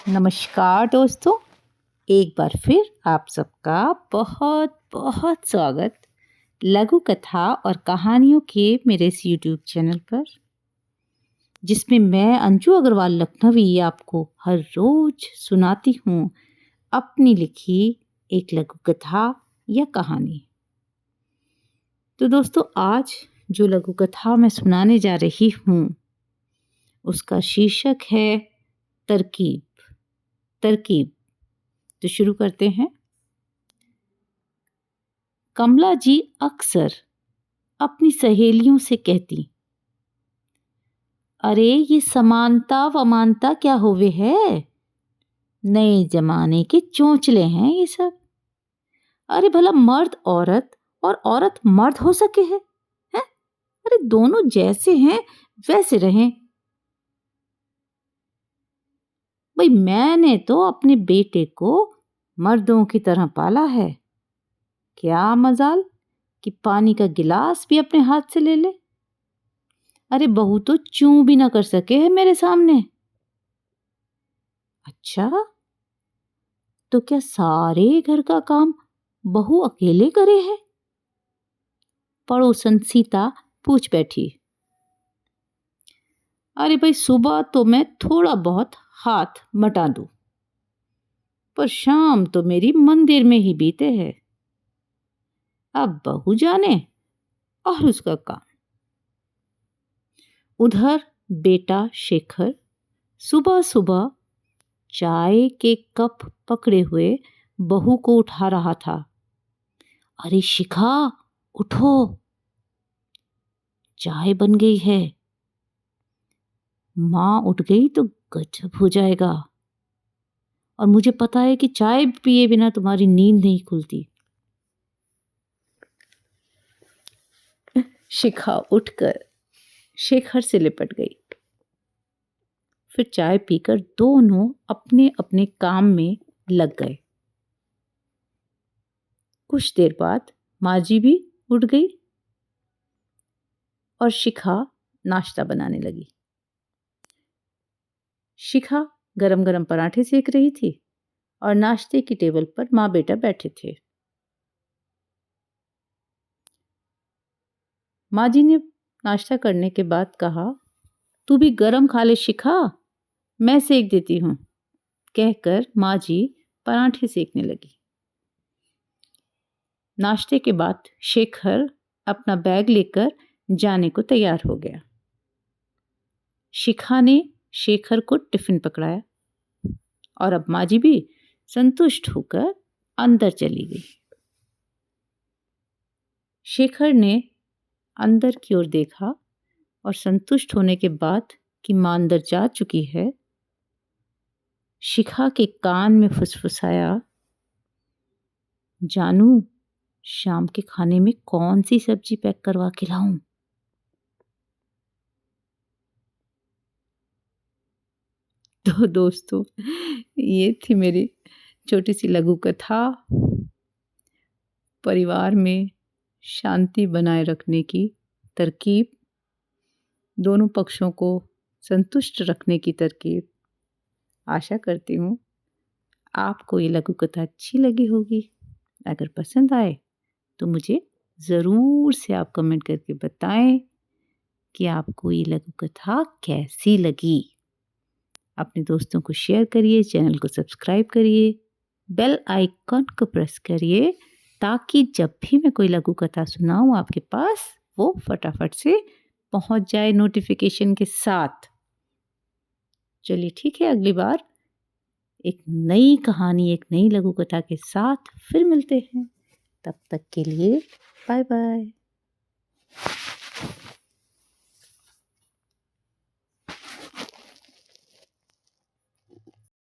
नमस्कार दोस्तों, एक बार फिर आप सबका बहुत बहुत स्वागत लघु कथा और कहानियों के मेरे इस यूट्यूब चैनल पर, जिसमें मैं अंजू अग्रवाल लखनवी आपको हर रोज सुनाती हूँ अपनी लिखी एक लघु कथा या कहानी। तो दोस्तों, आज जो लघु कथा मैं सुनाने जा रही हूँ उसका शीर्षक है तरकीब। तो शुरू करते हैं। कमला जी अक्सर अपनी सहेलियों से कहती, अरे ये समानता वमानता क्या होवे है, नए जमाने के चोंचले हैं ये सब। अरे भला मर्द औरत और औरत मर्द हो सके है? अरे दोनों जैसे हैं वैसे रहें। भाई मैंने तो अपने बेटे को मर्दों की तरह पाला है, क्या मजाल कि पानी का गिलास भी अपने हाथ से ले ले। अरे बहू तो चूं भी ना कर सके है मेरे सामने। अच्छा, तो क्या सारे घर का काम बहू अकेले करे है? पड़ोसन सीता पूछ बैठी। अरे भाई सुबह तो मैं थोड़ा बहुत हाथ मटा दूं, पर शाम तो मेरी मंदिर में ही बीते है। अब बहू जाने और उसका काम। उधर बेटा शेखर सुबह सुबह चाय के कप पकड़े हुए बहू को उठा रहा था। अरे शिखा उठो, चाय बन गई है। मां उठ गई तो गजब हो जाएगा, और मुझे पता है कि चाय पिए बिना तुम्हारी नींद नहीं खुलती। शिखा उठकर शेखर से लिपट गई। फिर चाय पीकर दोनों अपने अपने काम में लग गए। कुछ देर बाद माँ जी भी उठ गई और शिखा नाश्ता बनाने लगी। शिखा गरम गरम पराठे सेक रही थी और नाश्ते की टेबल पर माँ बेटा बैठे थे। माँ जी ने नाश्ता करने के बाद कहा, तू भी गरम खा ले शिखा, मैं सेक देती हूँ। कहकर माँ जी पराठे सेकने लगी। नाश्ते के बाद शेखर अपना बैग लेकर जाने को तैयार हो गया। शिखा ने शेखर को टिफिन पकड़ाया और अब माँ जी भी संतुष्ट होकर अंदर चली गई। शेखर ने अंदर की ओर देखा और संतुष्ट होने के बाद कि मां अंदर जा चुकी है, शिखा के कान में फुसफुसाया, जानू शाम के खाने में कौन सी सब्जी पैक करवा के लाऊं? तो दोस्तों, ये थी मेरी छोटी सी लघु कथा परिवार में शांति बनाए रखने की तरकीब, दोनों पक्षों को संतुष्ट रखने की तरकीब। आशा करती हूँ आपको ये लघु कथा अच्छी लगी होगी। अगर पसंद आए तो मुझे ज़रूर से आप कमेंट करके बताएं कि आपको ये लघु कथा कैसी लगी। अपने दोस्तों को शेयर करिए, चैनल को सब्सक्राइब करिए, बेल आइकन को प्रेस करिए, ताकि जब भी मैं कोई लघु कथा सुनाऊं आपके पास वो फटाफट से पहुंच जाए नोटिफिकेशन के साथ। चलिए ठीक है, अगली बार एक नई कहानी, एक नई लघु कथा के साथ फिर मिलते हैं। तब तक के लिए बाय बाय।